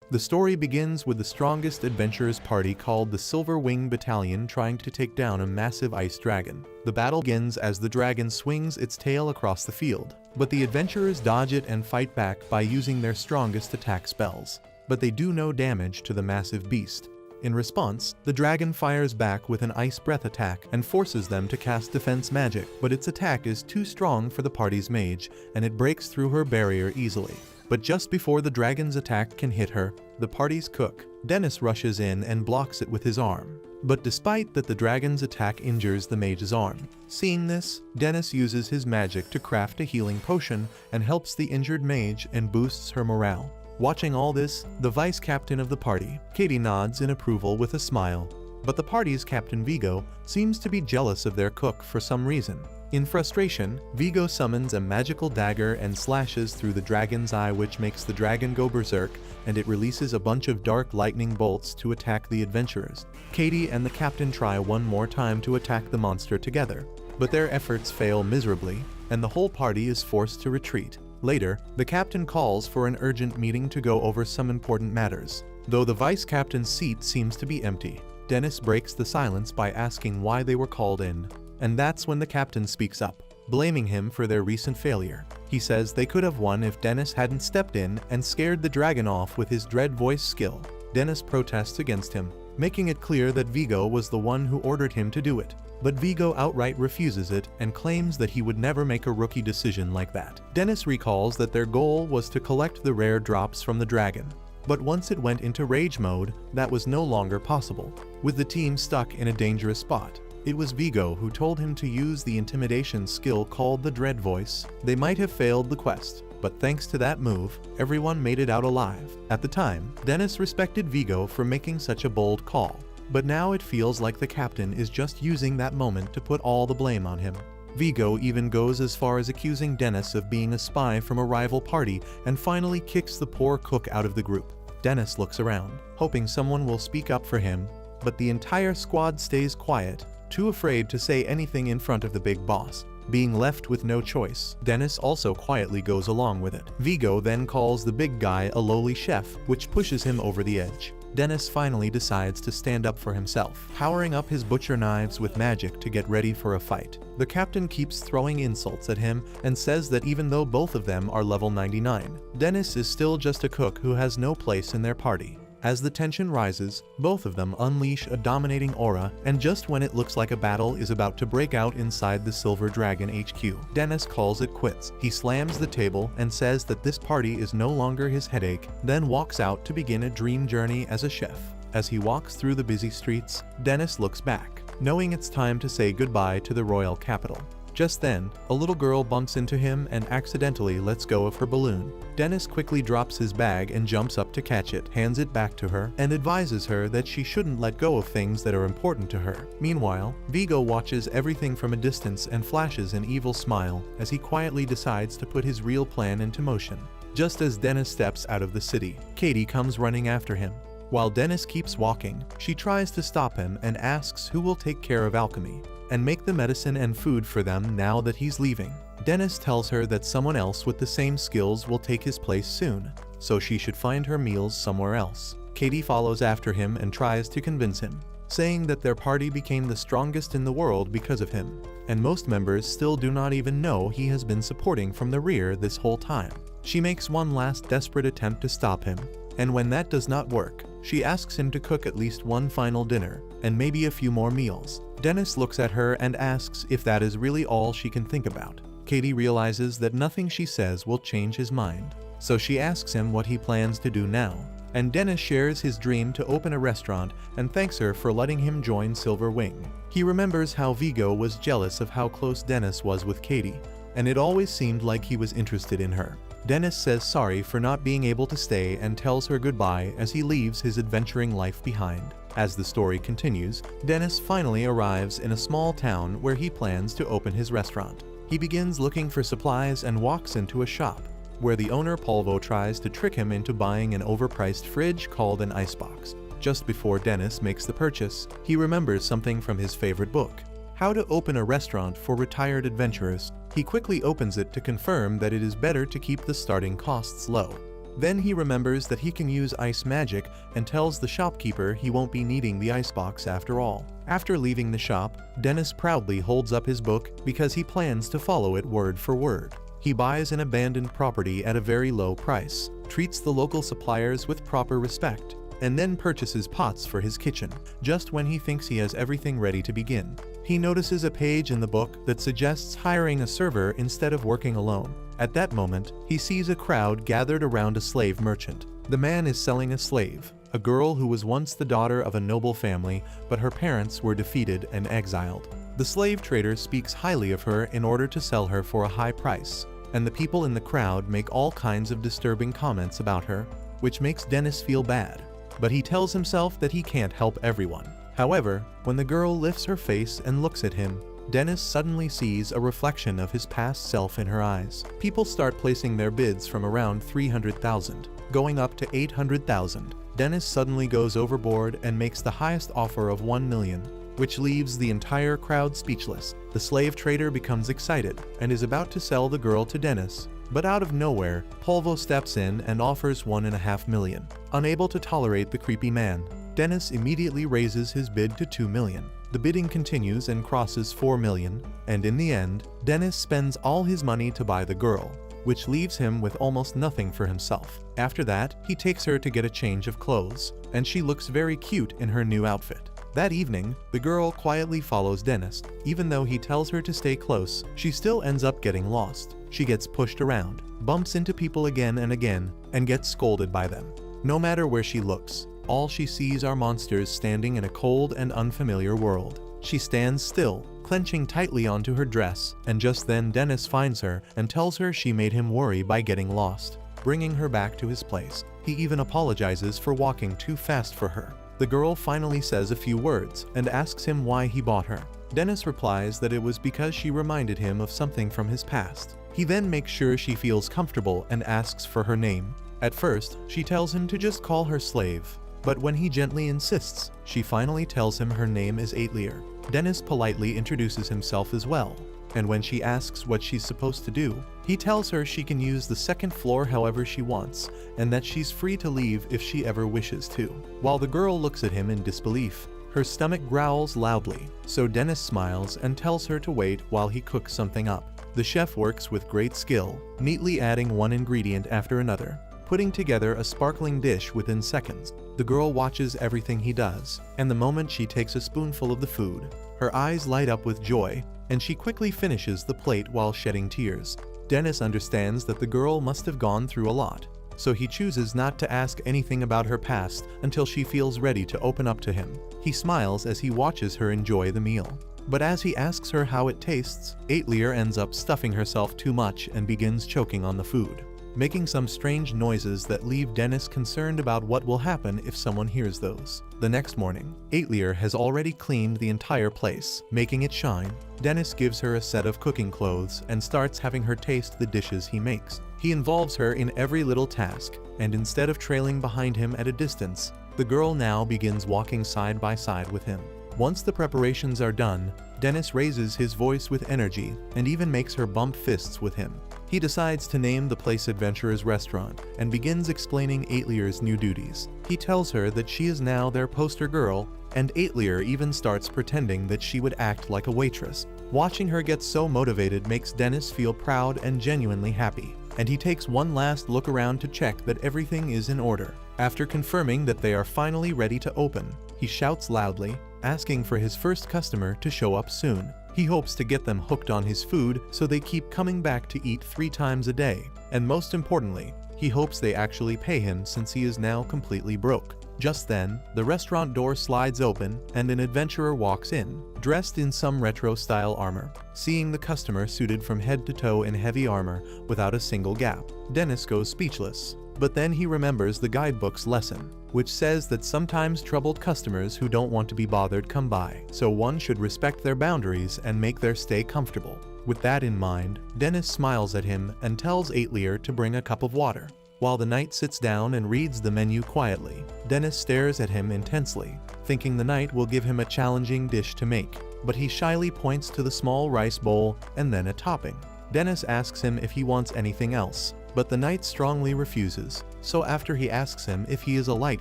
The story begins with the strongest adventurers party called the Silver Wing Battalion trying to take down a massive ice dragon. The battle begins as the dragon swings its tail across the field, but the adventurers dodge it and fight back by using their strongest attack spells. But they do no damage to the massive beast. In response, the dragon fires back with an ice breath attack and forces them to cast defense magic, but its attack is too strong for the party's mage, and it breaks through her barrier easily. But just before the dragon's attack can hit her, the party's cook, Dennis, rushes in and blocks it with his arm. But despite that, the dragon's attack injures the mage's arm. Seeing this, Dennis uses his magic to craft a healing potion and helps the injured mage and boosts her morale. Watching all this, the vice captain of the party, Katie, nods in approval with a smile. But the party's Captain Vigo seems to be jealous of their cook for some reason. In frustration, Vigo summons a magical dagger and slashes through the dragon's eye, which makes the dragon go berserk, and it releases a bunch of dark lightning bolts to attack the adventurers. Katie and the captain try one more time to attack the monster together, but their efforts fail miserably, and the whole party is forced to retreat. Later, the captain calls for an urgent meeting to go over some important matters. Though the vice captain's seat seems to be empty, Dennis breaks the silence by asking why they were called in. And that's when the captain speaks up, blaming him for their recent failure. He says they could have won if Dennis hadn't stepped in and scared the dragon off with his dread voice skill. Dennis protests against him, making it clear that Vigo was the one who ordered him to do it. But Vigo outright refuses it and claims that he would never make a rookie decision like that. Dennis recalls that their goal was to collect the rare drops from the dragon. But once it went into rage mode, that was no longer possible, with the team stuck in a dangerous spot. It was Vigo who told him to use the intimidation skill called the Dread Voice. They might have failed the quest, but thanks to that move, everyone made it out alive. At the time, Dennis respected Vigo for making such a bold call, but now it feels like the captain is just using that moment to put all the blame on him. Vigo even goes as far as accusing Dennis of being a spy from a rival party and finally kicks the poor cook out of the group. Dennis looks around, hoping someone will speak up for him, but the entire squad stays quiet, too afraid to say anything in front of the big boss. Being left with no choice, Dennis also quietly goes along with it. Vigo then calls the big guy a lowly chef, which pushes him over the edge. Dennis finally decides to stand up for himself, powering up his butcher knives with magic to get ready for a fight. The captain keeps throwing insults at him and says that even though both of them are level 99, Dennis is still just a cook who has no place in their party. As the tension rises, both of them unleash a dominating aura, and just when it looks like a battle is about to break out inside the Silver Dragon HQ, Dennis calls it quits. He slams the table and says that this party is no longer his headache, then walks out to begin a dream journey as a chef. As he walks through the busy streets, Dennis looks back, knowing it's time to say goodbye to the royal capital. Just then, a little girl bumps into him and accidentally lets go of her balloon. Dennis quickly drops his bag and jumps up to catch it, hands it back to her, and advises her that she shouldn't let go of things that are important to her. Meanwhile, Vigo watches everything from a distance and flashes an evil smile as he quietly decides to put his real plan into motion. Just as Dennis steps out of the city, Katie comes running after him. While Dennis keeps walking, she tries to stop him and asks who will take care of alchemy and make the medicine and food for them now that he's leaving. Dennis tells her that someone else with the same skills will take his place soon, so she should find her meals somewhere else. Katie follows after him and tries to convince him, saying that their party became the strongest in the world because of him, and most members still do not even know he has been supporting from the rear this whole time. She makes one last desperate attempt to stop him, and when that does not work, she asks him to cook at least one final dinner, and maybe a few more meals. Dennis looks at her and asks if that is really all she can think about. Katie realizes that nothing she says will change his mind, so she asks him what he plans to do now. And Dennis shares his dream to open a restaurant and thanks her for letting him join Silver Wing. He remembers how Vigo was jealous of how close Dennis was with Katie, and it always seemed like he was interested in her. Dennis says sorry for not being able to stay and tells her goodbye as he leaves his adventuring life behind. As the story continues, Dennis finally arrives in a small town where he plans to open his restaurant. He begins looking for supplies and walks into a shop, where the owner Polvo tries to trick him into buying an overpriced fridge called an icebox. Just before Dennis makes the purchase, he remembers something from his favorite book, How to Open a Restaurant for Retired Adventurers. He quickly opens it to confirm that it is better to keep the starting costs low. Then he remembers that he can use ice magic and tells the shopkeeper he won't be needing the icebox after all. After leaving the shop, Dennis proudly holds up his book because he plans to follow it word for word. He buys an abandoned property at a very low price, treats the local suppliers with proper respect, and then purchases pots for his kitchen. Just when he thinks he has everything ready to begin, he notices a page in the book that suggests hiring a server instead of working alone. At that moment, he sees a crowd gathered around a slave merchant. The man is selling a slave, a girl who was once the daughter of a noble family, but her parents were defeated and exiled. The slave trader speaks highly of her in order to sell her for a high price, and the people in the crowd make all kinds of disturbing comments about her, which makes Dennis feel bad. But he tells himself that he can't help everyone. However, when the girl lifts her face and looks at him, Dennis suddenly sees a reflection of his past self in her eyes. People start placing their bids from around 300,000, going up to 800,000. Dennis suddenly goes overboard and makes the highest offer of 1 million, which leaves the entire crowd speechless. The slave trader becomes excited and is about to sell the girl to Dennis, but out of nowhere, Polvo steps in and offers 1.5 million. Unable to tolerate the creepy man, Dennis immediately raises his bid to 2 million. The bidding continues and crosses 4 million, and in the end, Dennis spends all his money to buy the girl, which leaves him with almost nothing for himself. After that, he takes her to get a change of clothes, and she looks very cute in her new outfit. That evening, the girl quietly follows Dennis. Even though he tells her to stay close, she still ends up getting lost. She gets pushed around, bumps into people again and again, and gets scolded by them. No matter where she looks, all she sees are monsters standing in a cold and unfamiliar world. She stands still, clenching tightly onto her dress, and just then Dennis finds her and tells her she made him worry by getting lost, bringing her back to his place. He even apologizes for walking too fast for her. The girl finally says a few words and asks him why he bought her. Dennis replies that it was because she reminded him of something from his past. He then makes sure she feels comfortable and asks for her name. At first, she tells him to just call her slave, but when he gently insists, she finally tells him her name is Aetlier. Dennis politely introduces himself as well, and when she asks what she's supposed to do, he tells her she can use the second floor however she wants, and that she's free to leave if she ever wishes to. While the girl looks at him in disbelief, her stomach growls loudly, so Dennis smiles and tells her to wait while he cooks something up. The chef works with great skill, neatly adding one ingredient after another, putting together a sparkling dish within seconds. The girl watches everything he does, and the moment she takes a spoonful of the food, her eyes light up with joy, and she quickly finishes the plate while shedding tears. Dennis understands that the girl must have gone through a lot, so he chooses not to ask anything about her past until she feels ready to open up to him. He smiles as he watches her enjoy the meal. But as he asks her how it tastes, Aetlier ends up stuffing herself too much and begins choking on the food, making some strange noises that leave Dennis concerned about what will happen if someone hears those. The next morning, Aetlier has already cleaned the entire place, making it shine. Dennis gives her a set of cooking clothes and starts having her taste the dishes he makes. He involves her in every little task, and instead of trailing behind him at a distance, the girl now begins walking side by side with him. Once the preparations are done, Dennis raises his voice with energy and even makes her bump fists with him. He decides to name the place Adventurer's Restaurant and begins explaining Aetlier's new duties. He tells her that she is now their poster girl, and Aetlier even starts pretending that she would act like a waitress. Watching her get so motivated makes Dennis feel proud and genuinely happy, and he takes one last look around to check that everything is in order. After confirming that they are finally ready to open, he shouts loudly, asking for his first customer to show up soon. He hopes to get them hooked on his food so they keep coming back to eat 3 times a day. And most importantly, he hopes they actually pay him since he is now completely broke. Just then, the restaurant door slides open and an adventurer walks in, dressed in some retro-style armor. Seeing the customer suited from head to toe in heavy armor without a single gap, Dennis goes speechless. But then he remembers the guidebook's lesson, which says that sometimes troubled customers who don't want to be bothered come by, so one should respect their boundaries and make their stay comfortable. With that in mind, Dennis smiles at him and tells Aetlier to bring a cup of water. While the knight sits down and reads the menu quietly, Dennis stares at him intensely, thinking the knight will give him a challenging dish to make, but he shyly points to the small rice bowl and then a topping. Dennis asks him if he wants anything else, but the knight strongly refuses, so after he asks him if he is a light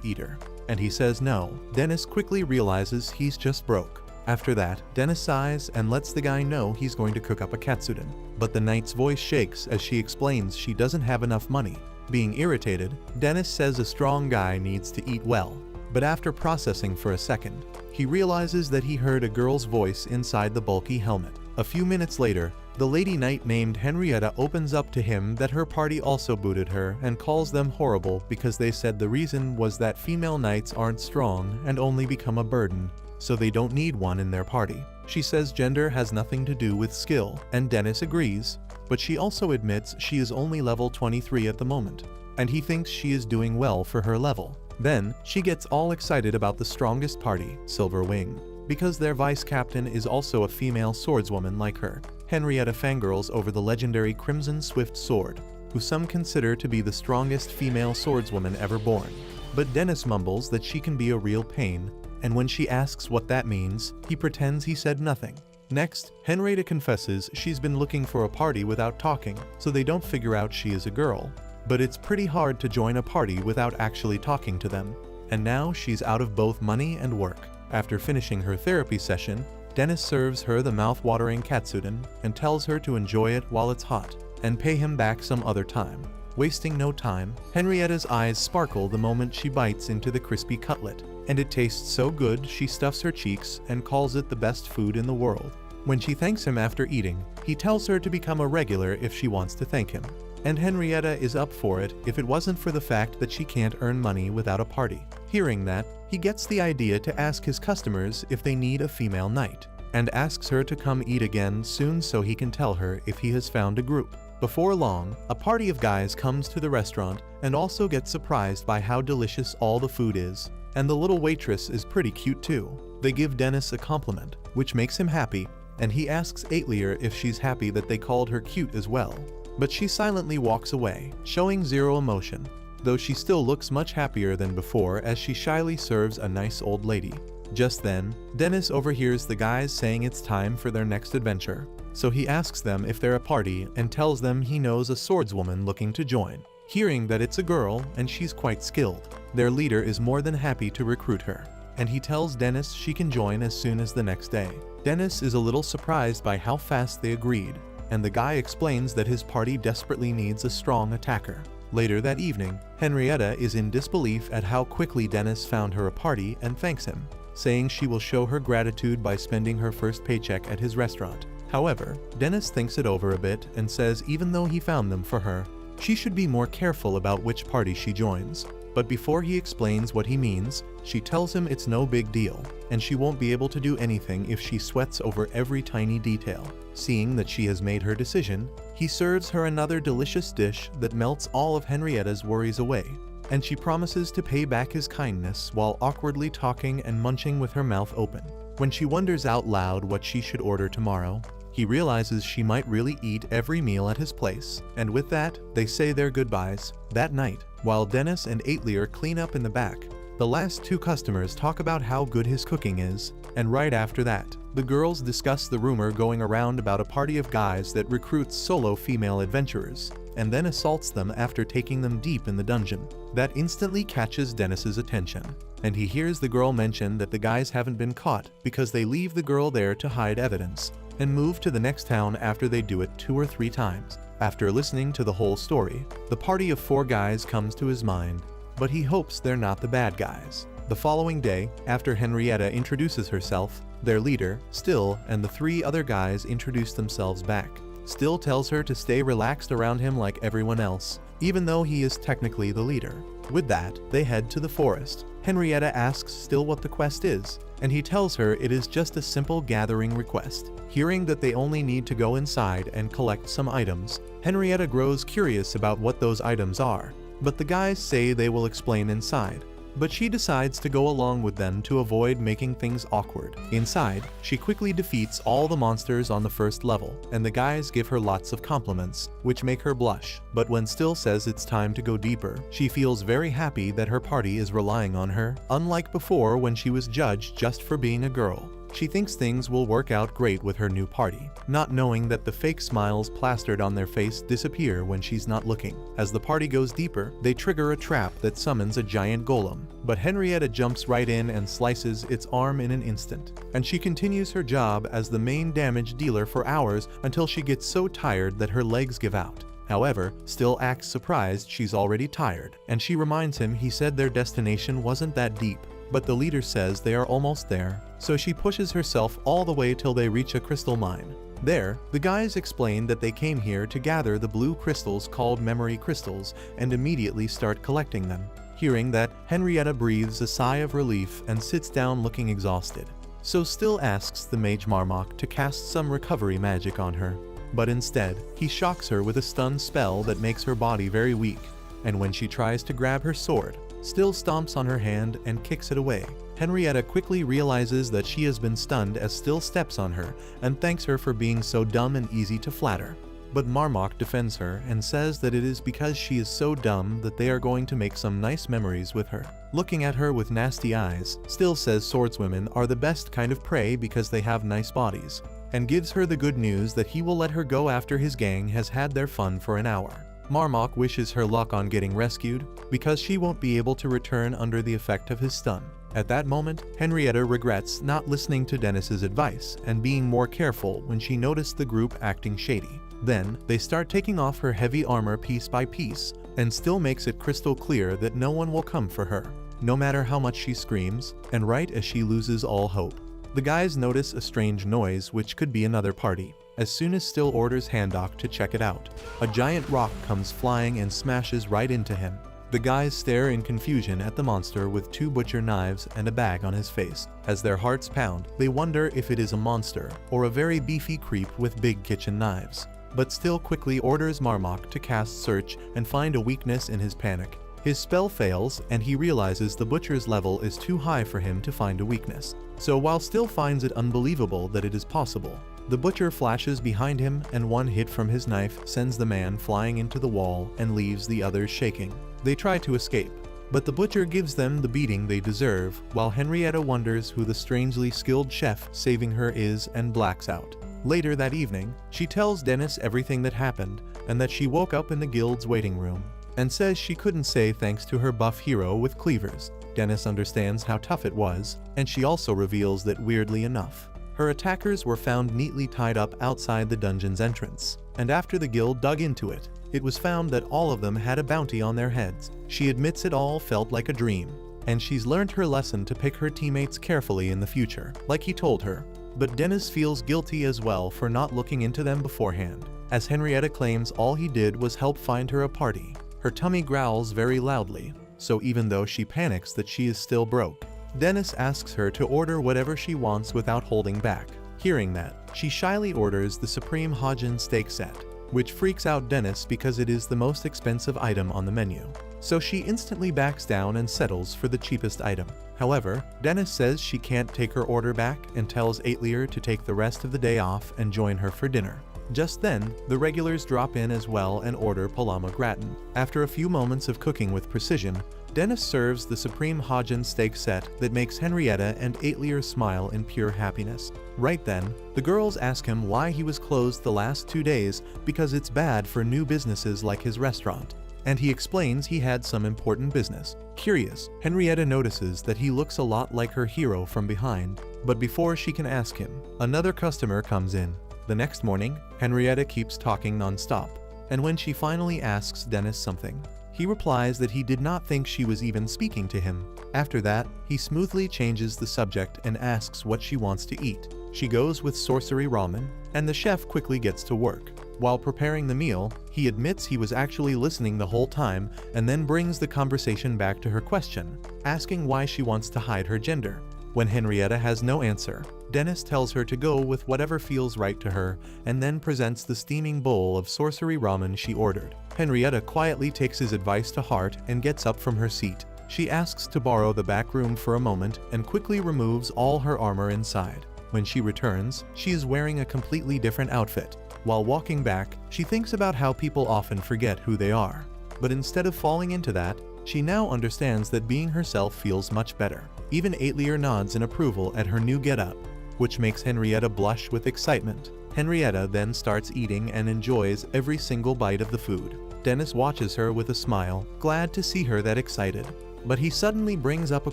eater, and he says no, Dennis quickly realizes he's just broke. After that, Dennis sighs and lets the guy know he's going to cook up a katsudon, but the knight's voice shakes as she explains she doesn't have enough money. Being irritated, Dennis says a strong guy needs to eat well, but after processing for a second, he realizes that he heard a girl's voice inside the bulky helmet. A few minutes later, the lady knight named Henrietta opens up to him that her party also booted her and calls them horrible because they said the reason was that female knights aren't strong and only become a burden, so they don't need one in their party. She says gender has nothing to do with skill, and Dennis agrees, but she also admits she is only level 23 at the moment, and he thinks she is doing well for her level. Then, she gets all excited about the strongest party, Silver Wing, because their vice captain is also a female swordswoman like her. Henrietta fangirls over the legendary Crimson Swift Sword, who some consider to be the strongest female swordswoman ever born. But Dennis mumbles that she can be a real pain, and when she asks what that means, he pretends he said nothing. Next, Henrietta confesses she's been looking for a party without talking, so they don't figure out she is a girl. But it's pretty hard to join a party without actually talking to them, and now she's out of both money and work. After finishing her therapy session, Dennis serves her the mouth-watering katsudon and tells her to enjoy it while it's hot, and pay him back some other time. Wasting no time, Henrietta's eyes sparkle the moment she bites into the crispy cutlet, and it tastes so good she stuffs her cheeks and calls it the best food in the world. When she thanks him after eating, he tells her to become a regular if she wants to thank him, and Henrietta is up for it if it wasn't for the fact that she can't earn money without a party. Hearing that, he gets the idea to ask his customers if they need a female knight, and asks her to come eat again soon so he can tell her if he has found a group. Before long, a party of guys comes to the restaurant and also gets surprised by how delicious all the food is, and the little waitress is pretty cute too. They give Dennis a compliment, which makes him happy, and he asks Aetlier if she's happy that they called her cute as well. But she silently walks away, showing zero emotion, though she still looks much happier than before as she shyly serves a nice old lady. Just then, Dennis overhears the guys saying it's time for their next adventure, so he asks them if they're a party and tells them he knows a swordswoman looking to join. Hearing that it's a girl and she's quite skilled, their leader is more than happy to recruit her, and he tells Dennis she can join as soon as the next day. Dennis is a little surprised by how fast they agreed, and the guy explains that his party desperately needs a strong attacker. Later that evening, Henrietta is in disbelief at how quickly Dennis found her a party and thanks him, saying she will show her gratitude by spending her first paycheck at his restaurant. However, Dennis thinks it over a bit and says even though he found them for her, she should be more careful about which party she joins. But before he explains what he means, she tells him it's no big deal, and she won't be able to do anything if she sweats over every tiny detail. Seeing that she has made her decision, he serves her another delicious dish that melts all of Henrietta's worries away, and she promises to pay back his kindness while awkwardly talking and munching with her mouth open. When she wonders out loud what she should order tomorrow, he realizes she might really eat every meal at his place, and with that, they say their goodbyes. That night, while Dennis and Aetlier clean up in the back, the last two customers talk about how good his cooking is, and right after that, the girls discuss the rumor going around about a party of guys that recruits solo female adventurers, and then assaults them after taking them deep in the dungeon. That instantly catches Dennis's attention, and he hears the girl mention that the guys haven't been caught because they leave the girl there to hide evidence, and move to the next town after they do it 2 or 3 times. After listening to the whole story, the party of 4 guys comes to his mind, but he hopes they're not the bad guys. The following day, after Henrietta introduces herself, their leader, Still, and the 3 other guys introduce themselves back. Still tells her to stay relaxed around him like everyone else, even though he is technically the leader. With that, they head to the forest. Henrietta asks Still what the quest is, and he tells her it is just a simple gathering request. Hearing that they only need to go inside and collect some items, Henrietta grows curious about what those items are, but the guys say they will explain inside. But she decides to go along with them to avoid making things awkward. Inside, she quickly defeats all the monsters on the first level, and the guys give her lots of compliments, which make her blush. But when Still says it's time to go deeper, she feels very happy that her party is relying on her, unlike before when she was judged just for being a girl. She thinks things will work out great with her new party, not knowing that the fake smiles plastered on their face disappear when she's not looking. As the party goes deeper, they trigger a trap that summons a giant golem, but Henrietta jumps right in and slices its arm in an instant. And she continues her job as the main damage dealer for hours until she gets so tired that her legs give out. However, Still acts surprised she's already tired, and she reminds him he said their destination wasn't that deep. But the leader says they are almost there, so she pushes herself all the way till they reach a crystal mine. There, the guys explain that they came here to gather the blue crystals called memory crystals and immediately start collecting them. Hearing that, Henrietta breathes a sigh of relief and sits down looking exhausted. So Still asks the mage Marmok to cast some recovery magic on her. But instead, he shocks her with a stun spell that makes her body very weak, and when she tries to grab her sword, Still stomps on her hand and kicks it away. Henrietta quickly realizes that she has been stunned as Still steps on her and thanks her for being so dumb and easy to flatter. But Marmok defends her and says that it is because she is so dumb that they are going to make some nice memories with her. Looking at her with nasty eyes, Still says swordswomen are the best kind of prey because they have nice bodies, and gives her the good news that he will let her go after his gang has had their fun for an hour. Marmok wishes her luck on getting rescued, because she won't be able to return under the effect of his stun. At that moment, Henrietta regrets not listening to Dennis's advice and being more careful when she noticed the group acting shady. Then, they start taking off her heavy armor piece by piece, and Still makes it crystal clear that no one will come for her, no matter how much she screams, and right as she loses all hope. The guys notice a strange noise which could be another party. As soon as Still orders Handok to check it out, a giant rock comes flying and smashes right into him. The guys stare in confusion at the monster with two butcher knives and a bag on his face. As their hearts pound, they wonder if it is a monster or a very beefy creep with big kitchen knives. But Still quickly orders Marmok to cast Search and find a weakness in his panic. His spell fails and he realizes the butcher's level is too high for him to find a weakness. So while Still finds it unbelievable that it is possible, the butcher flashes behind him and one hit from his knife sends the man flying into the wall and leaves the others shaking. They try to escape, but the butcher gives them the beating they deserve, while Henrietta wonders who the strangely skilled chef saving her is and blacks out. Later that evening, she tells Dennis everything that happened and that she woke up in the guild's waiting room, and says she couldn't say thanks to her buff hero with cleavers. Dennis understands how tough it was, and she also reveals that weirdly enough, her attackers were found neatly tied up outside the dungeon's entrance, and after the guild dug into it, it was found that all of them had a bounty on their heads. She admits it all felt like a dream, and she's learned her lesson to pick her teammates carefully in the future, like he told her. But Dennis feels guilty as well for not looking into them beforehand, as Henrietta claims all he did was help find her a party. Her tummy growls very loudly, so even though she panics that she is still broke, Dennis asks her to order whatever she wants without holding back. Hearing that, she shyly orders the Supreme Hajin steak set, which freaks out Dennis because it is the most expensive item on the menu. So she instantly backs down and settles for the cheapest item. However, Dennis says she can't take her order back and tells Aetlier to take the rest of the day off and join her for dinner. Just then, the regulars drop in as well and order Palama gratin. After a few moments of cooking with precision, Dennis serves the Supreme Hajin steak set that makes Henrietta and Aetlier smile in pure happiness. Right then, the girls ask him why he was closed the last 2 days because it's bad for new businesses like his restaurant, and he explains he had some important business. Curious, Henrietta notices that he looks a lot like her hero from behind, but before she can ask him, another customer comes in. The next morning, Henrietta keeps talking non-stop, and when she finally asks Dennis something, he replies that he did not think she was even speaking to him. After that, he smoothly changes the subject and asks what she wants to eat. She goes with sorcery ramen, and the chef quickly gets to work. While preparing the meal, he admits he was actually listening the whole time and then brings the conversation back to her question, asking why she wants to hide her gender. When Henrietta has no answer, Dennis tells her to go with whatever feels right to her and then presents the steaming bowl of sorcery ramen she ordered. Henrietta quietly takes his advice to heart and gets up from her seat. She asks to borrow the back room for a moment and quickly removes all her armor inside. When she returns, she is wearing a completely different outfit. While walking back, she thinks about how people often forget who they are. But instead of falling into that, she now understands that being herself feels much better. Even Aetlier nods in approval at her new getup. which makes Henrietta blush with excitement. Henrietta then starts eating and enjoys every single bite of the food. Dennis watches her with a smile, glad to see her that excited. But he suddenly brings up a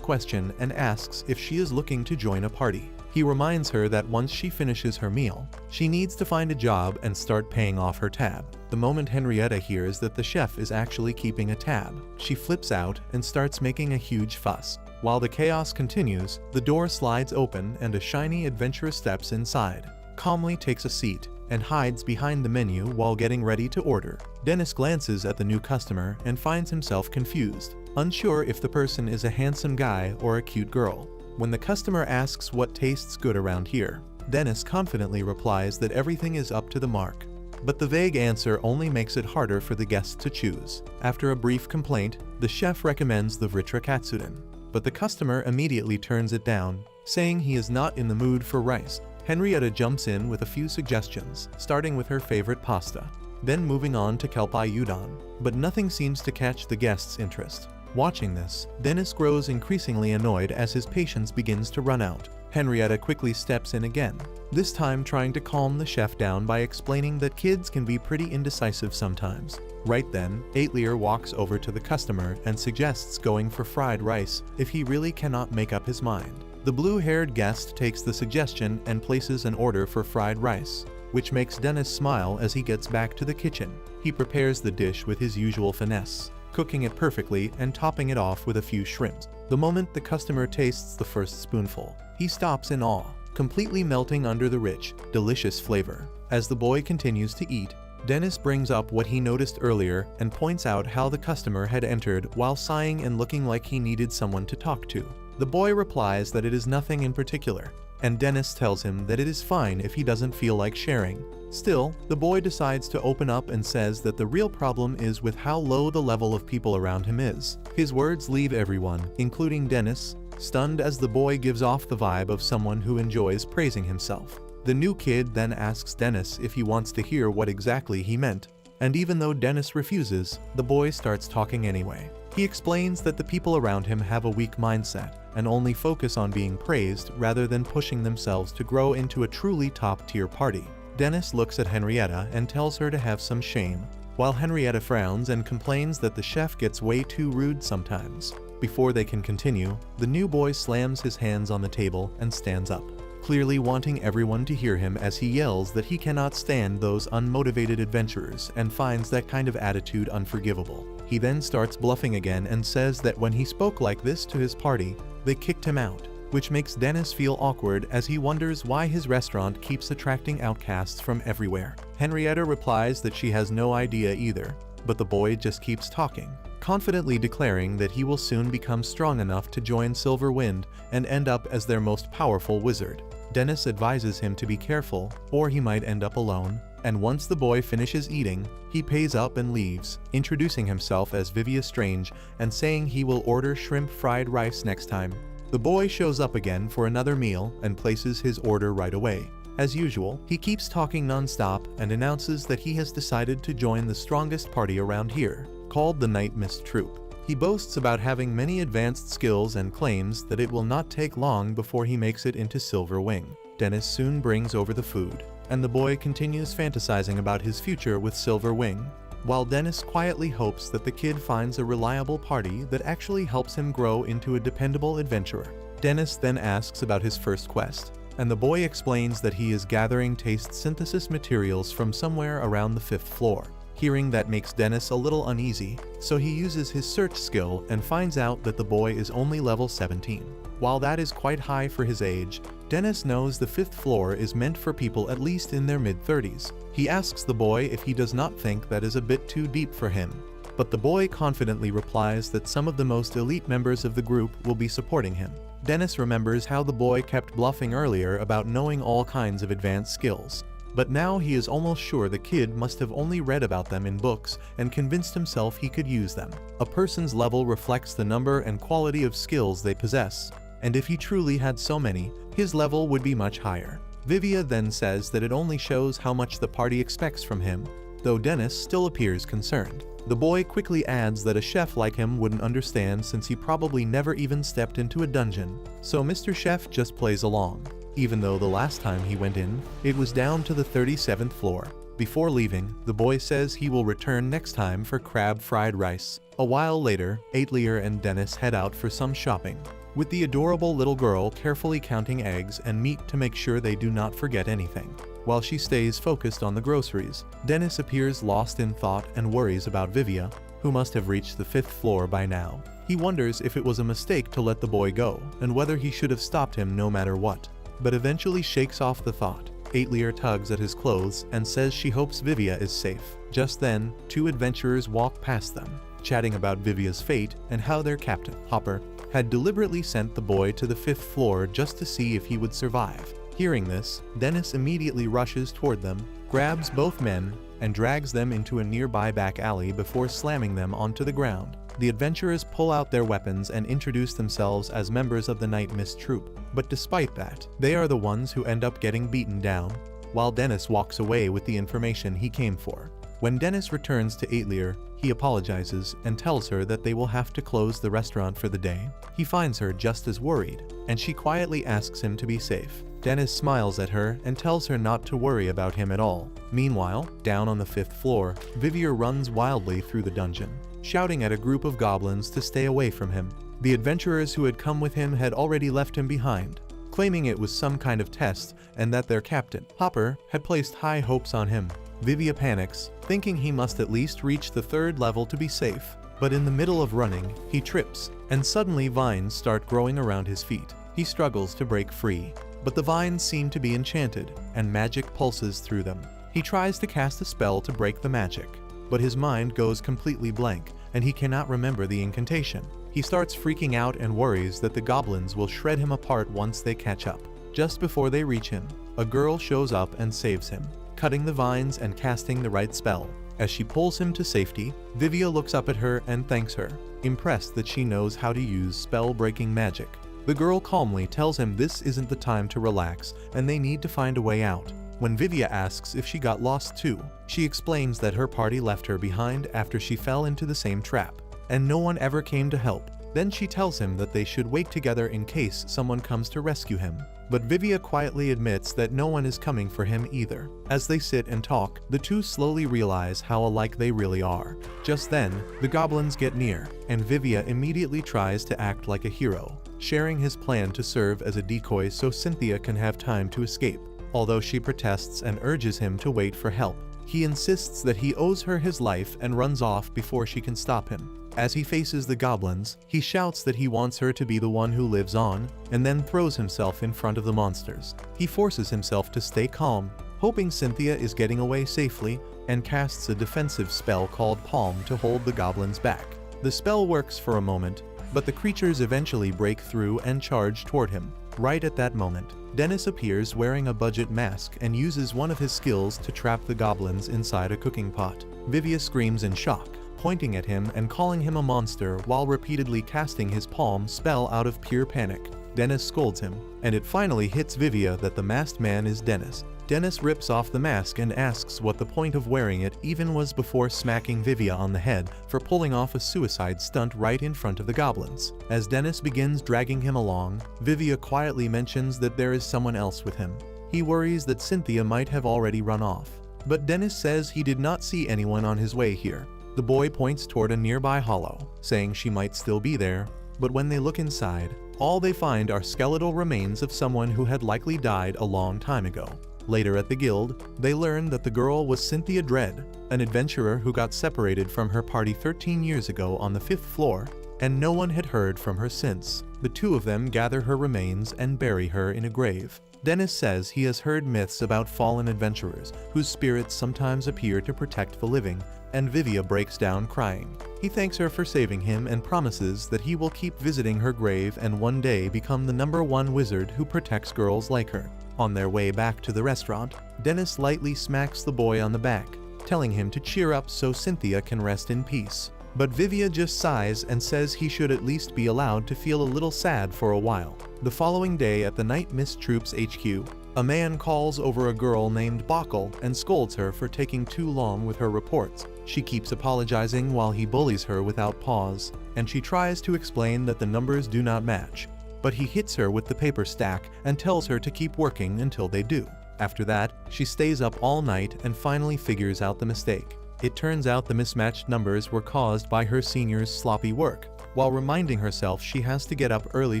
question and asks if she is looking to join a party. He reminds her that once she finishes her meal, she needs to find a job and start paying off her tab. The moment Henrietta hears that the chef is actually keeping a tab, she flips out and starts making a huge fuss. While the chaos continues, the door slides open and a shiny adventurer steps inside, calmly takes a seat, and hides behind the menu while getting ready to order. Dennis glances at the new customer and finds himself confused, unsure if the person is a handsome guy or a cute girl. When the customer asks what tastes good around here, Dennis confidently replies that everything is up to the mark. But the vague answer only makes it harder for the guests to choose. After a brief complaint, the chef recommends the Vritra Katsudon, but the customer immediately turns it down, saying he is not in the mood for rice. Henrietta jumps in with a few suggestions, starting with her favorite pasta, then moving on to kelpai udon, but nothing seems to catch the guests' interest. Watching this, Dennis grows increasingly annoyed as his patience begins to run out. Henrietta quickly steps in again, this time trying to calm the chef down by explaining that kids can be pretty indecisive sometimes. Right then, Aetlier walks over to the customer and suggests going for fried rice if he really cannot make up his mind. The blue-haired guest takes the suggestion and places an order for fried rice, which makes Dennis smile as he gets back to the kitchen. He prepares the dish with his usual finesse, cooking it perfectly and topping it off with a few shrimps. The moment the customer tastes the first spoonful, he stops in awe, completely melting under the rich, delicious flavor. As the boy continues to eat, Dennis brings up what he noticed earlier and points out how the customer had entered while sighing and looking like he needed someone to talk to. The boy replies that it is nothing in particular, and Dennis tells him that it is fine if he doesn't feel like sharing. Still, the boy decides to open up and says that the real problem is with how low the level of people around him is. His words leave everyone, including Dennis, stunned as the boy gives off the vibe of someone who enjoys praising himself. The new kid then asks Dennis if he wants to hear what exactly he meant, and even though Dennis refuses, the boy starts talking anyway. He explains that the people around him have a weak mindset and only focus on being praised rather than pushing themselves to grow into a truly top-tier party. Dennis looks at Henrietta and tells her to have some shame, while Henrietta frowns and complains that the chef gets way too rude sometimes. Before they can continue, the new boy slams his hands on the table and stands up, clearly wanting everyone to hear him as he yells that he cannot stand those unmotivated adventurers and finds that kind of attitude unforgivable. He then starts bluffing again and says that when he spoke like this to his party, they kicked him out, which makes Dennis feel awkward as he wonders why his restaurant keeps attracting outcasts from everywhere. Henrietta replies that she has no idea either, but the boy just keeps talking, confidently declaring that he will soon become strong enough to join Silverwind and end up as their most powerful wizard. Dennis advises him to be careful, or he might end up alone, and once the boy finishes eating, he pays up and leaves, introducing himself as Vivia Strange and saying he will order shrimp fried rice next time. The boy shows up again for another meal and places his order right away. As usual, he keeps talking non-stop and announces that he has decided to join the strongest party around here, called the Night Mist Troop. He boasts about having many advanced skills and claims that it will not take long before he makes it into Silver Wing. Dennis soon brings over the food, and the boy continues fantasizing about his future with Silver Wing, while Dennis quietly hopes that the kid finds a reliable party that actually helps him grow into a dependable adventurer. Dennis then asks about his first quest, and the boy explains that he is gathering taste synthesis materials from somewhere around the 5th floor. Hearing that makes Dennis a little uneasy, so he uses his search skill and finds out that the boy is only level 17. While that is quite high for his age, Dennis knows the 5th floor is meant for people at least in their mid-30s. He asks the boy if he does not think that is a bit too deep for him, but the boy confidently replies that some of the most elite members of the group will be supporting him. Dennis remembers how the boy kept bluffing earlier about knowing all kinds of advanced skills, but now he is almost sure the kid must have only read about them in books and convinced himself he could use them. A person's level reflects the number and quality of skills they possess, and if he truly had so many, his level would be much higher. Vivia then says that it only shows how much the party expects from him, though Dennis still appears concerned. The boy quickly adds that a chef like him wouldn't understand since he probably never even stepped into a dungeon, so Mr. Chef just plays along. even though the last time he went in, it was down to the 37th floor. Before leaving, the boy says he will return next time for crab fried rice. A while later, Aetlier and Dennis head out for some shopping, with the adorable little girl carefully counting eggs and meat to make sure they do not forget anything. While she stays focused on the groceries, Dennis appears lost in thought and worries about Vivia, who must have reached the 5th floor by now. He wonders if it was a mistake to let the boy go, and whether he should have stopped him no matter what, but eventually shakes off the thought. Aetlier tugs at his clothes and says she hopes Vivia is safe. Just then, two adventurers walk past them, chatting about Vivia's fate and how their captain, Hopper, had deliberately sent the boy to the 5th floor just to see if he would survive. Hearing this, Dennis immediately rushes toward them, grabs both men, and drags them into a nearby back alley before slamming them onto the ground. The adventurers pull out their weapons and introduce themselves as members of the Night Mist Troop, but despite that, they are the ones who end up getting beaten down, while Dennis walks away with the information he came for. When Dennis returns to Aetlier, he apologizes and tells her that they will have to close the restaurant for the day. He finds her just as worried, and she quietly asks him to be safe. Dennis smiles at her and tells her not to worry about him at all. Meanwhile, down on the 5th floor, Vivia runs wildly through the dungeon, shouting at a group of goblins to stay away from him. The adventurers who had come with him had already left him behind, claiming it was some kind of test and that their captain, Hopper, had placed high hopes on him. Vivia panics, thinking he must at least reach the 3rd level to be safe. But in the middle of running, he trips, and suddenly vines start growing around his feet. He struggles to break free, but the vines seem to be enchanted, and magic pulses through them. He tries to cast a spell to break the magic, but his mind goes completely blank, and he cannot remember the incantation. He starts freaking out and worries that the goblins will shred him apart once they catch up. Just before they reach him, a girl shows up and saves him, cutting the vines and casting the right spell. As she pulls him to safety, Vivia looks up at her and thanks her, impressed that she knows how to use spell-breaking magic. The girl calmly tells him this isn't the time to relax and they need to find a way out. When Vivia asks if she got lost too, she explains that her party left her behind after she fell into the same trap, and no one ever came to help. Then she tells him that they should wait together in case someone comes to rescue him. But Vivia quietly admits that no one is coming for him either. As they sit and talk, the two slowly realize how alike they really are. Just then, the goblins get near, and Vivia immediately tries to act like a hero, sharing his plan to serve as a decoy so Cynthia can have time to escape. Although she protests and urges him to wait for help, he insists that he owes her his life and runs off before she can stop him. As he faces the goblins, he shouts that he wants her to be the one who lives on, and then throws himself in front of the monsters. He forces himself to stay calm, hoping Cynthia is getting away safely, and casts a defensive spell called Palm to hold the goblins back. The spell works for a moment, but the creatures eventually break through and charge toward him. Right at that moment, Dennis appears wearing a budget mask and uses one of his skills to trap the goblins inside a cooking pot. Vivia screams in shock, pointing at him and calling him a monster while repeatedly casting his palm spell out of pure panic. Dennis scolds him, and it finally hits Vivia that the masked man is Dennis. Dennis rips off the mask and asks what the point of wearing it even was before smacking Vivia on the head for pulling off a suicide stunt right in front of the goblins. As Dennis begins dragging him along, Vivia quietly mentions that there is someone else with him. He worries that Cynthia might have already run off, but Dennis says he did not see anyone on his way here. The boy points toward a nearby hollow, saying she might still be there, but when they look inside, all they find are skeletal remains of someone who had likely died a long time ago. Later at the guild, they learn that the girl was Cynthia Dread, an adventurer who got separated from her party 13 years ago on the 5th floor, and no one had heard from her since. The two of them gather her remains and bury her in a grave. Dennis says he has heard myths about fallen adventurers whose spirits sometimes appear to protect the living, and Vivia breaks down crying. He thanks her for saving him and promises that he will keep visiting her grave and one day become the #1 wizard who protects girls like her. On their way back to the restaurant, Dennis lightly smacks the boy on the back, telling him to cheer up so Cynthia can rest in peace. But Vivia just sighs and says he should at least be allowed to feel a little sad for a while. The following day at the Night Mist Troops HQ, a man calls over a girl named Bockel and scolds her for taking too long with her reports. She keeps apologizing while he bullies her without pause, and she tries to explain that the numbers do not match. but he hits her with the paper stack and tells her to keep working until they do. After that, she stays up all night and finally figures out the mistake. It turns out the mismatched numbers were caused by her senior's sloppy work. While reminding herself she has to get up early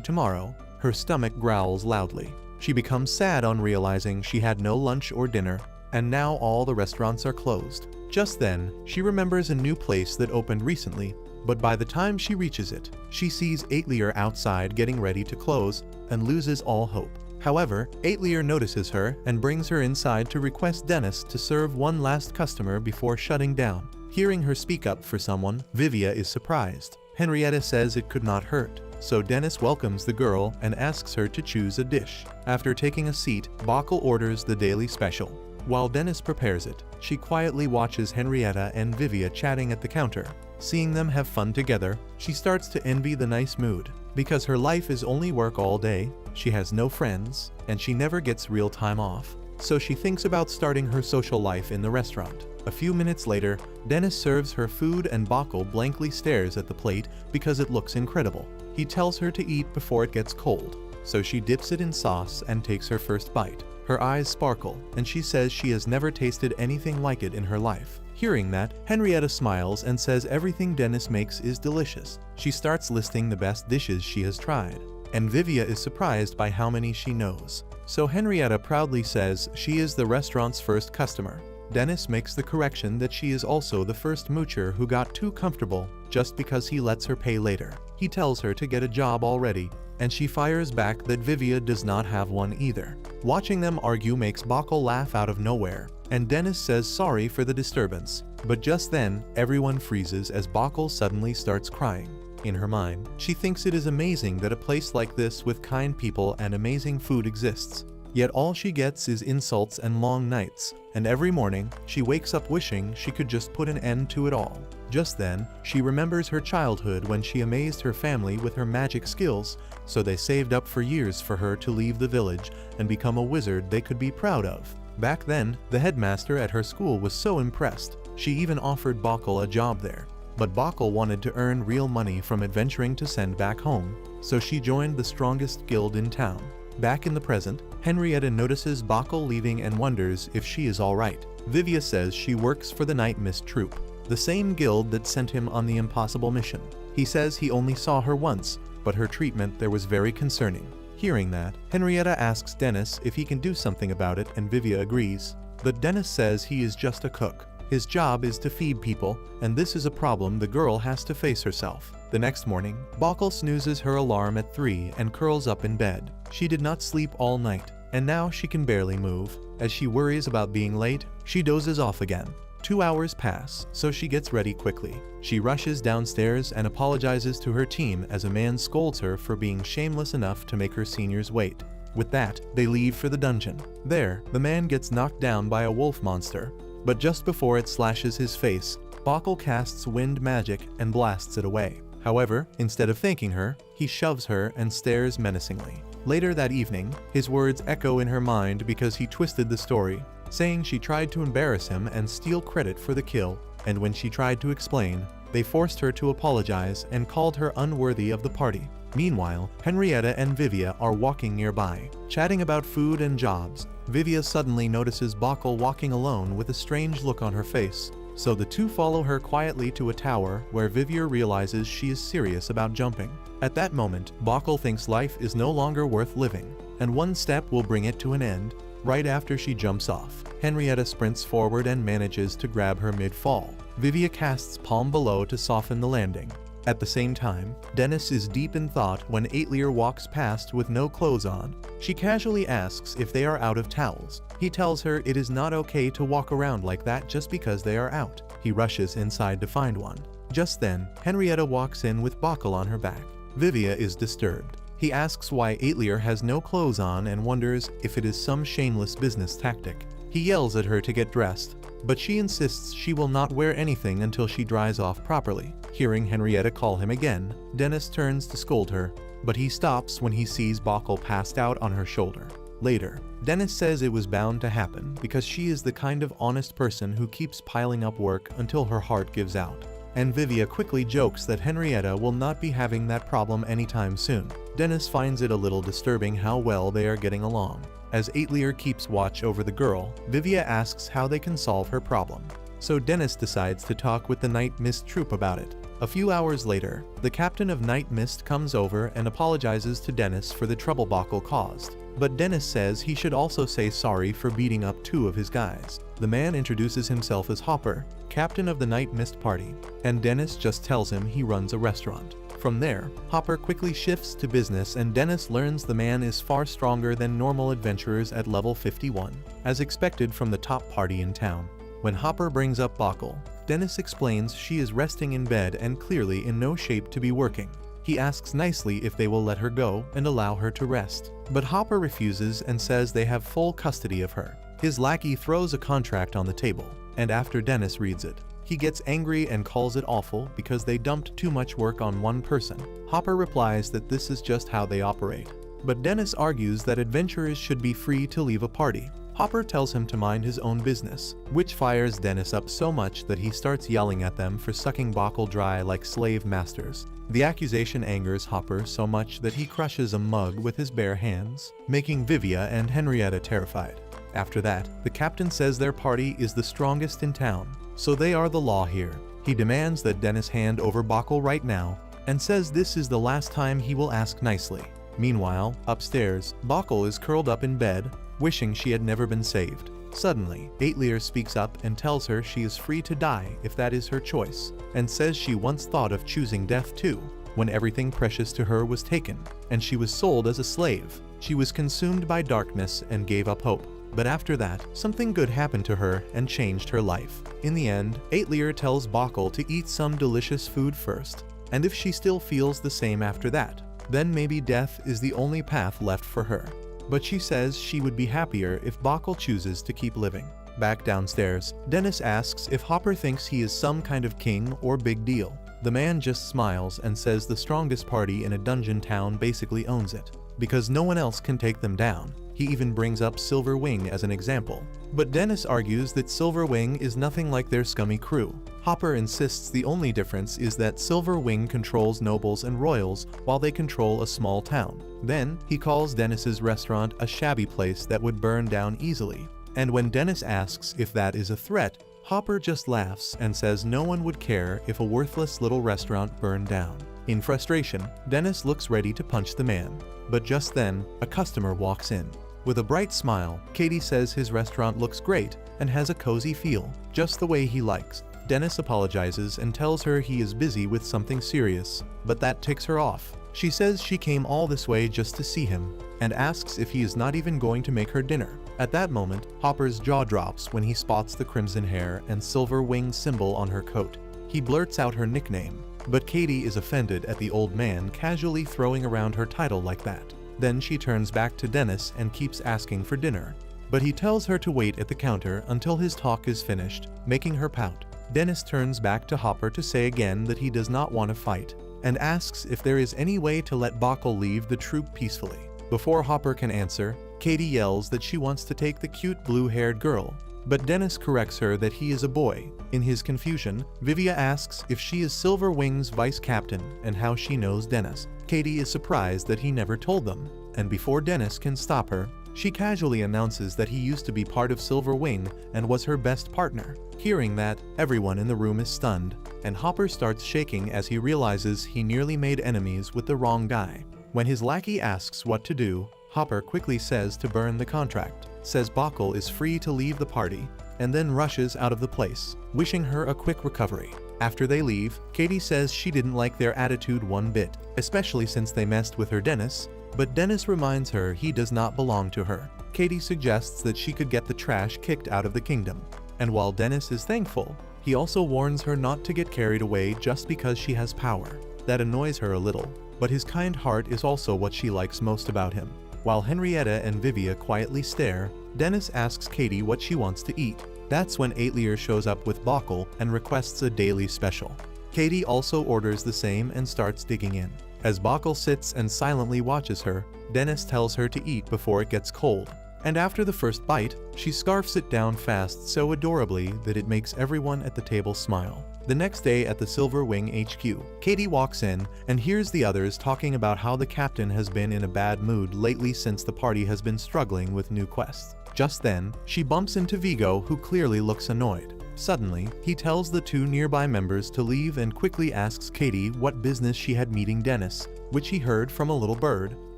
tomorrow, her stomach growls loudly. She becomes sad on realizing she had no lunch or dinner, and now all the restaurants are closed. Just then, she remembers a new place that opened recently, but by the time she reaches it, she sees Aetlier outside getting ready to close and loses all hope. However, Aetlier notices her and brings her inside to request Dennis to serve one last customer before shutting down. Hearing her speak up for someone, Vivia is surprised. Henrietta says it could not hurt, so Dennis welcomes the girl and asks her to choose a dish. After taking a seat, Bockel orders the daily special. While Dennis prepares it, she quietly watches Henrietta and Vivia chatting at the counter. Seeing them have fun together, she starts to envy the nice mood. Because her life is only work all day, she has no friends, and she never gets real time off. So she thinks about starting her social life in the restaurant. A few minutes later, Dennis serves her food and Bockel blankly stares at the plate because it looks incredible. He tells her to eat before it gets cold, so she dips it in sauce and takes her first bite. Her eyes sparkle, and she says she has never tasted anything like it in her life. Hearing that, Henrietta smiles and says everything Dennis makes is delicious. She starts listing the best dishes she has tried, and Vivia is surprised by how many she knows. So Henrietta proudly says she is the restaurant's first customer. Dennis makes the correction that she is also the first moocher who got too comfortable just because he lets her pay later. He tells her to get a job already, and she fires back that Vivia does not have one either. Watching them argue makes Bockel laugh out of nowhere, and Dennis says sorry for the disturbance. But just then, everyone freezes as Bockel suddenly starts crying. In her mind, she thinks it is amazing that a place like this with kind people and amazing food exists. Yet all she gets is insults and long nights, and every morning, she wakes up wishing she could just put an end to it all. Just then, she remembers her childhood when she amazed her family with her magic skills, so they saved up for years for her to leave the village and become a wizard they could be proud of. Back then, the headmaster at her school was so impressed, she even offered Bockel a job there. But Bockel wanted to earn real money from adventuring to send back home, so she joined the strongest guild in town. Back in the present, Henrietta notices Bockel leaving and wonders if she is alright. Vivia says she works for the Night Mist Troop, the same guild that sent him on the impossible mission. He says he only saw her once, but her treatment there was very concerning. Hearing that, Henrietta asks Dennis if he can do something about it, and Vivia agrees. But Dennis says he is just a cook. His job is to feed people, and this is a problem the girl has to face herself. The next morning, Bockel snoozes her alarm at 3 and curls up in bed. She did not sleep all night, and now she can barely move. As she worries about being late, she dozes off again. 2 hours pass, so she gets ready quickly. She rushes downstairs and apologizes to her team as a man scolds her for being shameless enough to make her seniors wait. With that, they leave for the dungeon. There, the man gets knocked down by a wolf monster, but just before it slashes his face, Bockel casts wind magic and blasts it away. However, instead of thanking her, he shoves her and stares menacingly. Later that evening, his words echo in her mind because he twisted the story, saying she tried to embarrass him and steal credit for the kill, and when she tried to explain, they forced her to apologize and called her unworthy of the party. Meanwhile, Henrietta and Vivia are walking nearby, chatting about food and jobs. Vivia suddenly notices Bockel walking alone with a strange look on her face, so the two follow her quietly to a tower where Vivia realizes she is serious about jumping. At that moment, Bockel thinks life is no longer worth living, and one step will bring it to an end. Right after she jumps off, Henrietta sprints forward and manages to grab her mid-fall. Vivia casts Palm Below to soften the landing. At the same time, Dennis is deep in thought when Aetlier walks past with no clothes on. She casually asks if they are out of towels. He tells her it is not okay to walk around like that just because they are out. He rushes inside to find one. Just then, Henrietta walks in with Bockel on her back. Vivia is disturbed. He asks why Aetlier has no clothes on and wonders if it is some shameless business tactic. He yells at her to get dressed, but she insists she will not wear anything until she dries off properly. Hearing Henrietta call him again, Dennis turns to scold her, but he stops when he sees Bockel passed out on her shoulder. Later, Dennis says it was bound to happen because she is the kind of honest person who keeps piling up work until her heart gives out. And Vivia quickly jokes that Henrietta will not be having that problem anytime soon. Dennis finds it a little disturbing how well they are getting along. As Aetlier keeps watch over the girl, Vivia asks how they can solve her problem. So Dennis decides to talk with the Night Mist troop about it. A few hours later, the captain of Night Mist comes over and apologizes to Dennis for the trouble Bokel caused. But Dennis says he should also say sorry for beating up 2 of his guys. The man introduces himself as Hopper, captain of the Night Mist party, and Dennis just tells him he runs a restaurant. From there, Hopper quickly shifts to business and Dennis learns the man is far stronger than normal adventurers at level 51, as expected from the top party in town. When Hopper brings up Bokel, Dennis explains she is resting in bed and clearly in no shape to be working. He asks nicely if they will let her go and allow her to rest. But Hopper refuses and says they have full custody of her. His lackey throws a contract on the table, and after Dennis reads it, he gets angry and calls it awful because they dumped too much work on one person. Hopper replies that this is just how they operate. But Dennis argues that adventurers should be free to leave a party. Hopper tells him to mind his own business, which fires Dennis up so much that he starts yelling at them for sucking Bokel dry like slave masters. The accusation angers Hopper so much that he crushes a mug with his bare hands, making Vivia and Henrietta terrified. After that, the captain says their party is the strongest in town, so they are the law here. He demands that Dennis hand over Bokel right now, and says this is the last time he will ask nicely. Meanwhile, upstairs, Bokel is curled up in bed, wishing she had never been saved. Suddenly, Aetlier speaks up and tells her she is free to die if that is her choice, and says she once thought of choosing death too, when everything precious to her was taken, and she was sold as a slave. She was consumed by darkness and gave up hope. But after that, something good happened to her and changed her life. In the end, Aetlier tells Bokel to eat some delicious food first, and if she still feels the same after that, then maybe death is the only path left for her. But she says she would be happier if Bokel chooses to keep living. Back downstairs, Dennis asks if Hopper thinks he is some kind of king or big deal. The man just smiles and says the strongest party in a dungeon town basically owns it, because no one else can take them down. He even brings up Silver Wing as an example. But Dennis argues that Silver Wing is nothing like their scummy crew. Hopper insists the only difference is that Silver Wing controls nobles and royals while they control a small town. Then, he calls Dennis's restaurant a shabby place that would burn down easily. And when Dennis asks if that is a threat, Hopper just laughs and says no one would care if a worthless little restaurant burned down. In frustration, Dennis looks ready to punch the man. But just then, a customer walks in. With a bright smile, Katie says his restaurant looks great and has a cozy feel, just the way he likes. Dennis apologizes and tells her he is busy with something serious, but that ticks her off. She says she came all this way just to see him, and asks if he is not even going to make her dinner. At that moment, Hopper's jaw drops when he spots the crimson hair and silver wing symbol on her coat. He blurts out her nickname, but Katie is offended at the old man casually throwing around her title like that. Then she turns back to Dennis and keeps asking for dinner, but he tells her to wait at the counter until his talk is finished, making her pout. Dennis turns back to Hopper to say again that he does not want to fight, and asks if there is any way to let Bokel leave the troop peacefully. Before Hopper can answer, Katie yells that she wants to take the cute blue-haired girl, but Dennis corrects her that he is a boy. In his confusion, Vivia asks if she is Silver Wing's vice captain and how she knows Dennis. Katie is surprised that he never told them, and before Dennis can stop her, she casually announces that he used to be part of Silver Wing and was her best partner. Hearing that, everyone in the room is stunned, and Hopper starts shaking as he realizes he nearly made enemies with the wrong guy. When his lackey asks what to do, Hopper quickly says to burn the contract, says Bokel is free to leave the party, and then rushes out of the place, wishing her a quick recovery. After they leave, Katie says she didn't like their attitude one bit, especially since they messed with her Dennis, but Dennis reminds her he does not belong to her. Katie suggests that she could get the trash kicked out of the kingdom, and while Dennis is thankful, he also warns her not to get carried away just because she has power. That annoys her a little, but his kind heart is also what she likes most about him. While Henrietta and Vivia quietly stare, Dennis asks Katie what she wants to eat. That's when Aetlier shows up with Bokel and requests a daily special. Katie also orders the same and starts digging in. As Bokel sits and silently watches her, Dennis tells her to eat before it gets cold. And after the first bite, she scarfs it down fast so adorably that it makes everyone at the table smile. The next day at the Silver Wing HQ, Katie walks in and hears the others talking about how the captain has been in a bad mood lately since the party has been struggling with new quests. Just then, she bumps into Vigo, who clearly looks annoyed. Suddenly, he tells the two nearby members to leave and quickly asks Katie what business she had meeting Dennis, which he heard from a little bird.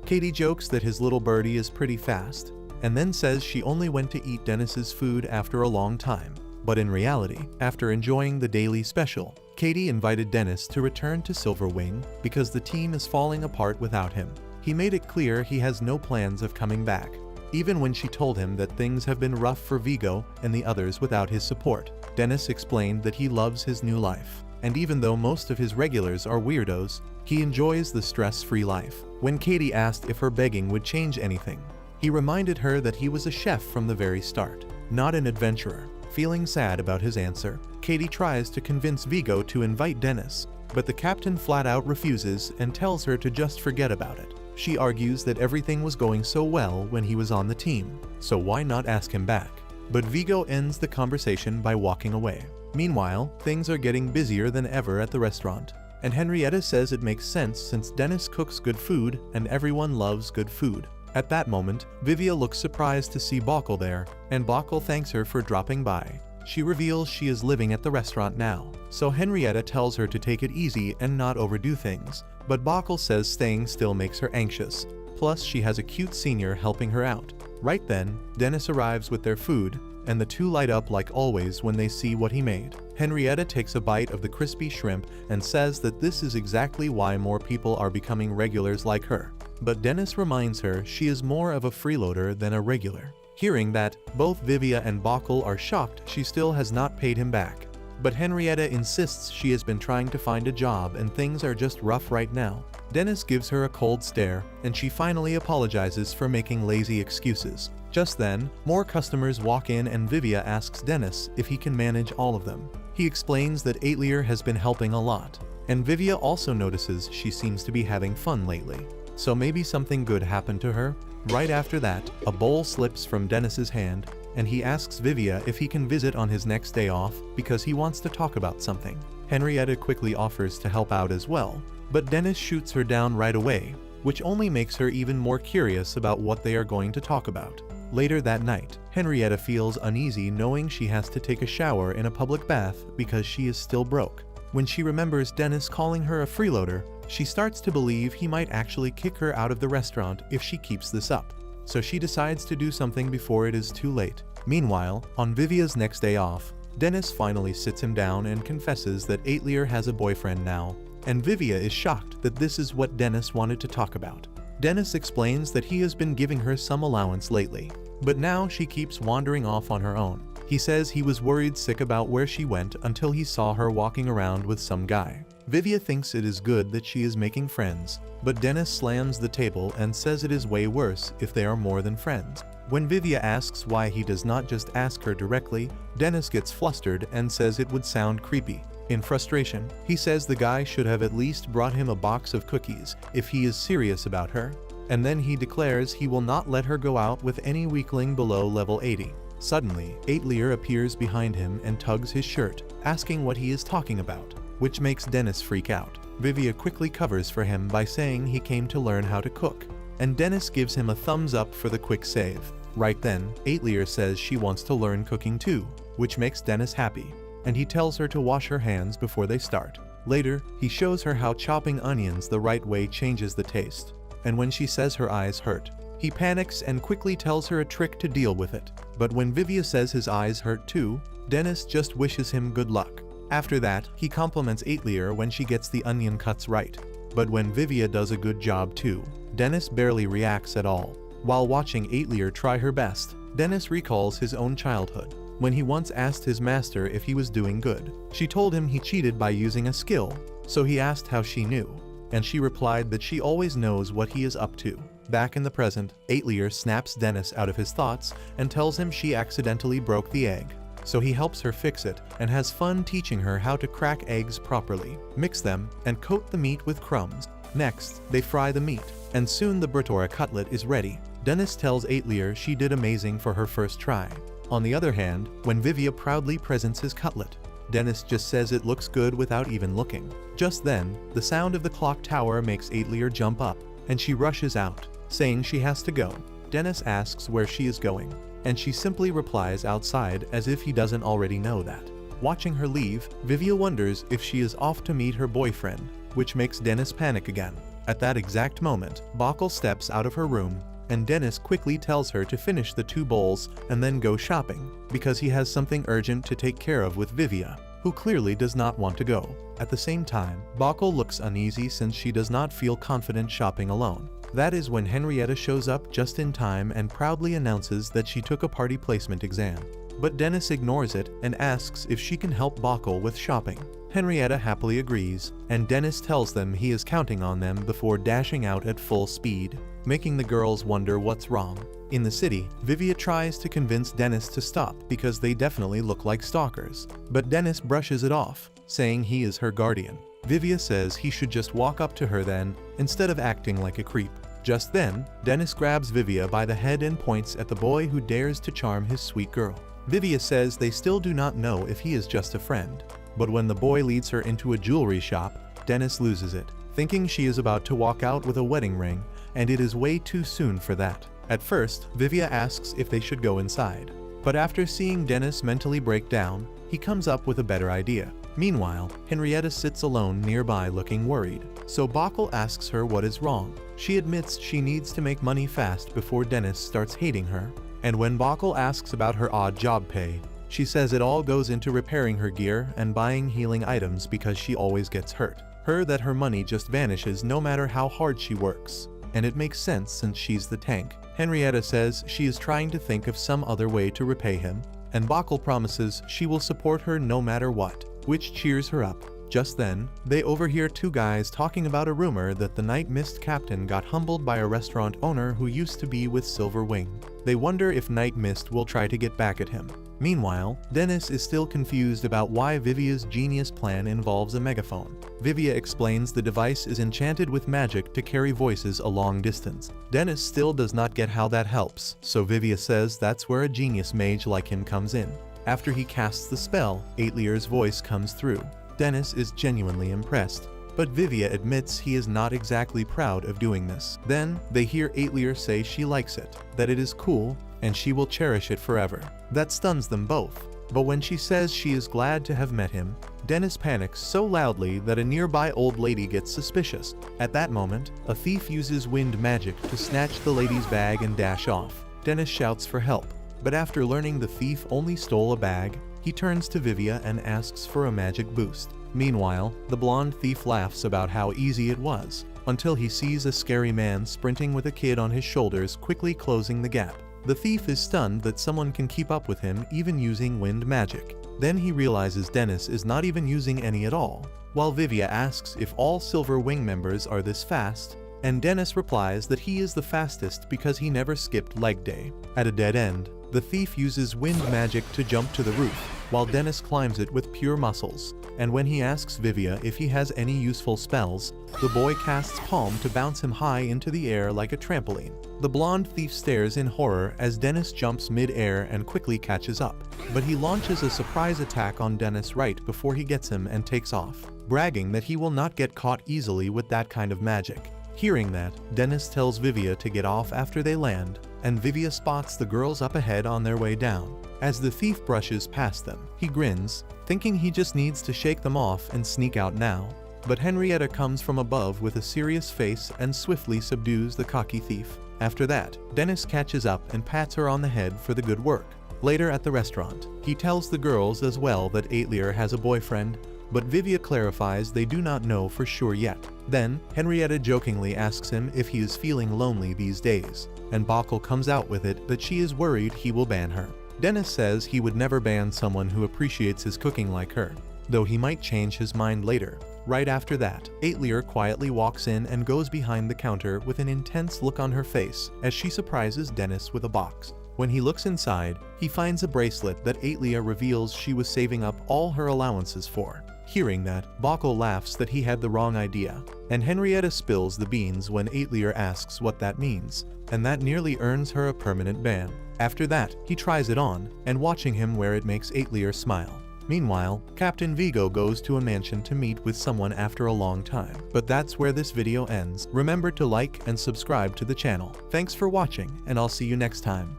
Katie jokes that his little birdie is pretty fast, and then says she only went to eat Dennis's food after a long time. But in reality, after enjoying the daily special, Katie invited Dennis to return to Silver Wing because the team is falling apart without him. He made it clear he has no plans of coming back, even when she told him that things have been rough for Vigo and the others without his support. Dennis explained that he loves his new life, and even though most of his regulars are weirdos, he enjoys the stress-free life. When Katie asked if her begging would change anything, he reminded her that he was a chef from the very start, not an adventurer. Feeling sad about his answer, Katie tries to convince Vigo to invite Dennis, but the captain flat out refuses and tells her to just forget about it. She argues that everything was going so well when he was on the team, so why not ask him back? But Vigo ends the conversation by walking away. Meanwhile, things are getting busier than ever at the restaurant, and Henrietta says it makes sense since Dennis cooks good food and everyone loves good food. At that moment, Vivia looks surprised to see Bokkel there, and Bokkel thanks her for dropping by. She reveals she is living at the restaurant now, so Henrietta tells her to take it easy and not overdo things, but Bokkel says staying still makes her anxious, plus she has a cute senior helping her out. Right then, Dennis arrives with their food, and the two light up like always when they see what he made. Henrietta takes a bite of the crispy shrimp and says that this is exactly why more people are becoming regulars like her. But Dennis reminds her she is more of a freeloader than a regular. Hearing that, both Vivia and Bokkel are shocked she still has not paid him back. But Henrietta insists she has been trying to find a job and things are just rough right now. Dennis gives her a cold stare, and she finally apologizes for making lazy excuses. Just then, more customers walk in and Vivia asks Dennis if he can manage all of them. He explains that Aetlier has been helping a lot, and Vivia also notices she seems to be having fun lately. So maybe something good happened to her? Right after that, a bowl slips from Dennis's hand, and he asks Vivia if he can visit on his next day off because he wants to talk about something. Henrietta quickly offers to help out as well, but Dennis shoots her down right away, which only makes her even more curious about what they are going to talk about. Later that night, Henrietta feels uneasy knowing she has to take a shower in a public bath because she is still broke. When she remembers Dennis calling her a freeloader, she starts to believe he might actually kick her out of the restaurant if she keeps this up. So she decides to do something before it is too late. Meanwhile, on Vivia's next day off, Dennis finally sits him down and confesses that Aetlier has a boyfriend now, and Vivia is shocked that this is what Dennis wanted to talk about. Dennis explains that he has been giving her some allowance lately, but now she keeps wandering off on her own. He says he was worried sick about where she went until he saw her walking around with some guy. Vivia thinks it is good that she is making friends, but Dennis slams the table and says it is way worse if they are more than friends. When Vivia asks why he does not just ask her directly, Dennis gets flustered and says it would sound creepy. In frustration, he says the guy should have at least brought him a box of cookies if he is serious about her, and then he declares he will not let her go out with any weakling below level 80. Suddenly, Aetlier appears behind him and tugs his shirt, asking what he is talking about, which makes Dennis freak out. Vivia quickly covers for him by saying he came to learn how to cook, and Dennis gives him a thumbs up for the quick save. Right then, Aetlier says she wants to learn cooking too, which makes Dennis happy, and he tells her to wash her hands before they start. Later, he shows her how chopping onions the right way changes the taste, and when she says her eyes hurt, he panics and quickly tells her a trick to deal with it. But when Vivia says his eyes hurt too, Dennis just wishes him good luck. After that, he compliments Aetlier when she gets the onion cuts right. But when Vivia does a good job too, Dennis barely reacts at all. While watching Aetlier try her best, Dennis recalls his own childhood, when he once asked his master if he was doing good. She told him he cheated by using a skill, so he asked how she knew, and she replied that she always knows what he is up to. Back in the present, Aetlier snaps Dennis out of his thoughts and tells him she accidentally broke the egg. So he helps her fix it and has fun teaching her how to crack eggs properly, mix them, and coat the meat with crumbs. Next, they fry the meat, and soon the Britora cutlet is ready. Dennis tells Aetlier she did amazing for her first try. On the other hand, when Vivia proudly presents his cutlet, Dennis just says it looks good without even looking. Just then, the sound of the clock tower makes Aetlier jump up, and she rushes out, saying she has to go. Dennis asks where she is going, and she simply replies outside as if he doesn't already know that. Watching her leave, Vivia wonders if she is off to meet her boyfriend, which makes Dennis panic again. At that exact moment, Bockel steps out of her room, and Dennis quickly tells her to finish the 2 bowls and then go shopping, because he has something urgent to take care of with Vivia, who clearly does not want to go. At the same time, Bockel looks uneasy since she does not feel confident shopping alone. That is when Henrietta shows up just in time and proudly announces that she took a party placement exam. But Dennis ignores it and asks if she can help Bockel with shopping. Henrietta happily agrees, and Dennis tells them he is counting on them before dashing out at full speed, making the girls wonder what's wrong. In the city, Vivia tries to convince Dennis to stop because they definitely look like stalkers, but Dennis brushes it off, saying he is her guardian. Vivia says he should just walk up to her then, instead of acting like a creep. Just then, Dennis grabs Vivia by the head and points at the boy who dares to charm his sweet girl. Vivia says they still do not know if he is just a friend. But when the boy leads her into a jewelry shop, Dennis loses it, thinking she is about to walk out with a wedding ring, and it is way too soon for that. At first, Vivia asks if they should go inside. But after seeing Dennis mentally break down, he comes up with a better idea. Meanwhile, Henrietta sits alone nearby looking worried, so Bockel asks her what is wrong. She admits she needs to make money fast before Dennis starts hating her. And when Bockel asks about her odd job pay, she says it all goes into repairing her gear and buying healing items because she always gets hurt. That her money just vanishes no matter how hard she works. And it makes sense since she's the tank. Henrietta says she is trying to think of some other way to repay him, and Bockel promises she will support her no matter what, which cheers her up. Just then, they overhear 2 guys talking about a rumor that the Night Mist captain got humbled by a restaurant owner who used to be with Silverwing. They wonder if Night Mist will try to get back at him. Meanwhile, Dennis is still confused about why Vivia's genius plan involves a megaphone. Vivia explains the device is enchanted with magic to carry voices a long distance. Dennis still does not get how that helps, so Vivia says that's where a genius mage like him comes in. After he casts the spell, Aetlier's voice comes through. Dennis is genuinely impressed, but Vivia admits he is not exactly proud of doing this. Then, they hear Aetlier say she likes it, that it is cool, and she will cherish it forever. That stuns them both. But when she says she is glad to have met him, Dennis panics so loudly that a nearby old lady gets suspicious. At that moment, a thief uses wind magic to snatch the lady's bag and dash off. Dennis shouts for help, but after learning the thief only stole a bag, he turns to Vivia and asks for a magic boost. Meanwhile, the blonde thief laughs about how easy it was, until he sees a scary man sprinting with a kid on his shoulders quickly closing the gap. The thief is stunned that someone can keep up with him even using wind magic. Then he realizes Dennis is not even using any at all, while Vivia asks if all Silverwing members are this fast, and Dennis replies that he is the fastest because he never skipped leg day. At a dead end, the thief uses wind magic to jump to the roof, while Dennis climbs it with pure muscles. And when he asks Vivia if he has any useful spells, the boy casts Palm to bounce him high into the air like a trampoline. The blonde thief stares in horror as Dennis jumps mid-air and quickly catches up, but he launches a surprise attack on Dennis right before he gets him and takes off, bragging that he will not get caught easily with that kind of magic. Hearing that, Dennis tells Vivia to get off after they land, and Vivia spots the girls up ahead on their way down. As the thief brushes past them, he grins, thinking he just needs to shake them off and sneak out now. But Henrietta comes from above with a serious face and swiftly subdues the cocky thief. After that, Dennis catches up and pats her on the head for the good work. Later at the restaurant, he tells the girls as well that Aetlier has a boyfriend, but Vivia clarifies they do not know for sure yet. Then, Henrietta jokingly asks him if he is feeling lonely these days, and Bockel comes out with it that she is worried he will ban her. Dennis says he would never ban someone who appreciates his cooking like her, though he might change his mind later. Right after that, Aetlier quietly walks in and goes behind the counter with an intense look on her face as she surprises Dennis with a box. When he looks inside, he finds a bracelet that Aetlier reveals she was saving up all her allowances for. Hearing that, Bockel laughs that he had the wrong idea, and Henrietta spills the beans when Aetlier asks what that means, and that nearly earns her a permanent ban. After that, he tries it on, and watching him wear it makes Aetlier smile. Meanwhile, Captain Vigo goes to a mansion to meet with someone after a long time. But that's where this video ends. Remember to like and subscribe to the channel. Thanks for watching, and I'll see you next time.